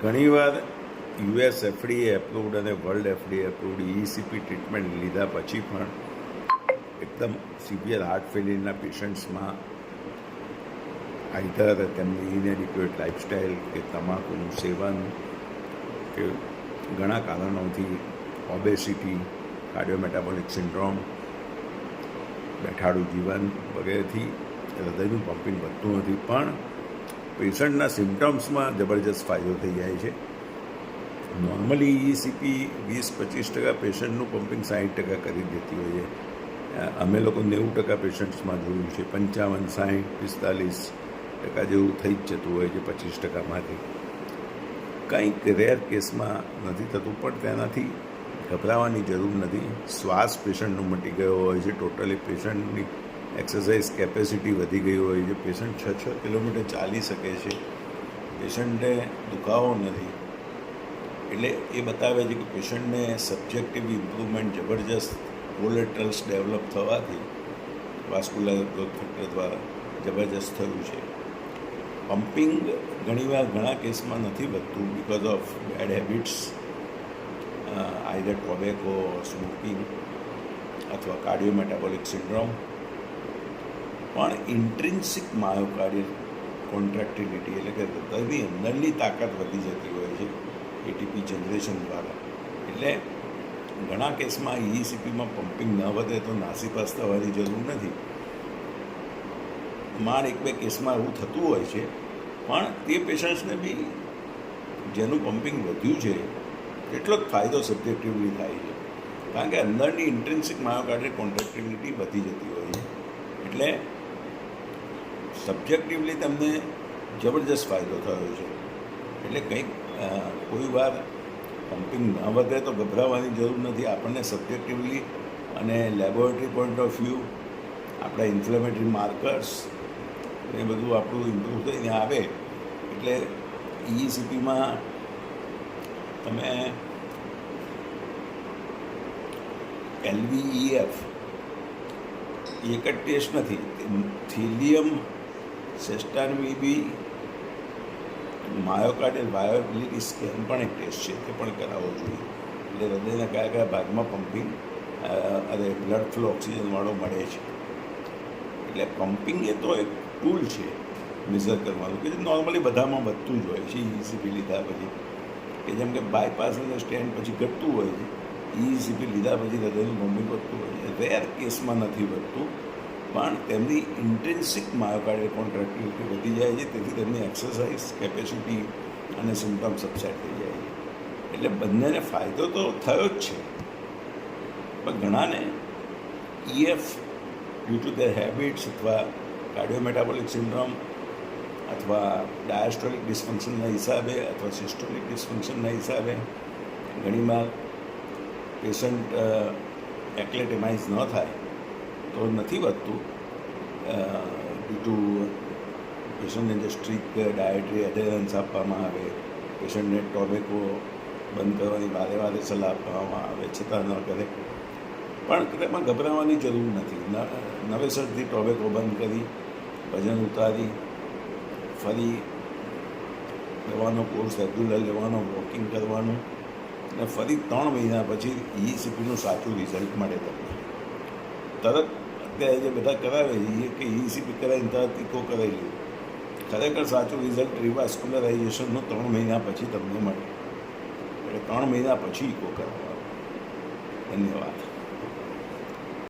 ઘણીવાર US FDA approved અને world FDA approved ECP treatment લીધા પછી પણ એકદમ સિવિયર હાર્ટ ફેલિયરના પેશન્ટ્સમાં આઈધર તેમની ઇનએડિક્વેટ લાઇફસ્ટાઇલ કે તમાકુનું સેવન કે ઘણા કારણોથી ઓબેસિટી, કાર્ડિયોમેટાબોલિક સિન્ડ્રોમ, બેઠાડું જીવન વગેરેથી હૃદયનું પમ્પિંગ વધતું નથી, પણ પેશન્ટના સિમ્ટમ્સમાં જબરજસ્ત ફાયદો થઈ જાય છે. નોર્મલી ECP 20-25% પેશન્ટનું પમ્પિંગ 60% કરી દેતી હોય છે. અમે લોકો 90% પેશન્ટ્સમાં જોયું છે. 55, 60, 45% જેવું થઈ જ જતું હોય છે 25%માંથી. કંઈક રેર કેસમાં નથી થતું, પણ તેનાથી ગભરાવાની જરૂર નથી. શ્વાસ પેશન્ટનો મટી ગયો હોય છે, ટોટલી પેશન્ટની એક્સરસાઇઝ કેપેસિટી વધી ગઈ હોય છે, પેશન્ટ 6 કિલોમીટર ચાલી શકે છે, પેશન્ટને દુખાવો નથી. એટલે એ બતાવે છે કે પેશન્ટને સબ્જેક્ટિવ ઇમ્પ્રુવમેન્ટ જબરજસ્ત કોલેટરલ્સ ડેવલપ થવાથી વાસ્ક્યુલર ગ્રોથ ફેક્ટર દ્વારા જબરજસ્ત થયું છે. પમ્પિંગ ઘણીવાર ઘણા કેસમાં નથી વધતું because of bad habits, either tobacco, smoking અથવા કાર્ડિયોમેટાબોલિક સિન્ડ્રોમ. પણ ઇન્ટ્રિન્સિક માયોકાર્ડિયલ કોન્ટ્રાક્ટિલિટી એટલે કે હૃદયની અંદરની તાકાત વધી જતી હોય છે એટીપી જનરેશન દ્વારા. એટલે ઘણા કેસમાં ECPમાં પમ્પિંગ ન વધે તો નાસીપાસ થવાની જરૂર નથી. માંડ 1-2 કેસમાં એવું થતું હોય છે, પણ તે પેશન્ટ્સને બી જેનું પમ્પિંગ વધ્યું છે એટલો જ ફાયદો સબ્જેક્ટિવલી થાય છે, કારણ કે અંદરની ઇન્ટ્રિન્સિક માયોકાર્ડિયલ કોન્ટ્રાક્ટિલિટી વધી જતી હોય છે. એટલે સબ્જેક્ટિવલી તમને જબરજસ્ત ફાયદો થયો છે. એટલે કંઈક કોઈ વાર પમ્પિંગ ન વધે તો ગભરાવાની જરૂર નથી. આપણને સબ્જેક્ટિવલી અને લેબોરેટરી પોઈન્ટ ઓફ વ્યૂ આપણા ઇન્ફ્લેમેટરી માર્કર્સ એ બધું આપણું ઇમ્પ્રૂવ થઈને આવે. એટલે ECPમાં તમે LVEF એક જ ટેસ્ટ નથી, થીલિયમ સેસ્ટાનમી બી માયોકાર્ડિયલ વાયોબિલિટી સ્કેન પણ એક ટેસ્ટ છે, તે પણ કરાવવો જોઈએ. એટલે હૃદયના કયા ભાગમાં પમ્પિંગ બ્લડ ફ્લો ઓક્સિજનવાળો મળે છે. એટલે પમ્પિંગ એ તો એક ટૂલ છે મેઝર કરવાનું, કે જે નોર્મલી બધામાં વધતું જ હોય છે. ECP લીધા પછી કે જેમ કે બાયપાસ અને સ્ટેન્ટ પછી ઘટતું હોય છે, ECP લીધા પછી હૃદયનું પમ્પિંગ વધતું હોય છે. રેર કેસમાં નથી વધતું, પણ તેમની ઇન્ટ્રિન્સિક માયોકાર્ડિયલ કોન્ટ્રાક્ટિલિટી વધી જાય છે, તેથી તેમની એક્સરસાઇઝ કેપેસિટી અને સિમ્ટમ સબસાઇડ થઈ જાય છે. એટલે બંનેને ફાયદો તો થયો જ છે, પણ ઘણાને EF due to their habits અથવા કાર્ડિયોમેટાબોલિક સિન્ડ્રોમ અથવા ડાયાસ્ટોલિક ડિસ્ફંક્શનના હિસાબે અથવા સિસ્ટોલિક ડિસ્ફંક્શનના હિસાબે ઘણીવાર પેશન્ટ એક્લેટેમાઇઝ ન થાય તો નથી વધતું. ડ્યુ ટુ પેશન્ટને જે સ્ટ્રિક્ટ ડાયટરી એડહેરન્સ આપવામાં આવે, પેશન્ટને ટોબેકો બંધ કરવાની વારે સલાહ આપવામાં આવે, છતાં ન કરે. પણ તેમાં ગભરાવાની જરૂર નથી. નવેસરથી ટોબેકો બંધ કરી, વજન ઉતારી, ફરી દવાનો કોર્સ રેગ્યુલર લેવાનો, વોકિંગ કરવાનું, અને ફરી 3 મહિના પછી ECPનું સાચું રિઝલ્ટ મળે તમને. તરત અત્યારે જે બધા કરાવે છે કે ECP કરાવીને તરત ઇકો કરાવી લે, ખરેખર સાચું રિઝલ્ટ રિવાસ્ક્યુલરાઇઝેશનનું 3 મહિના પછી તમને મળે. એટલે 3 મહિના પછી ઇકો કરાવવાનું. ધન્યવાદ.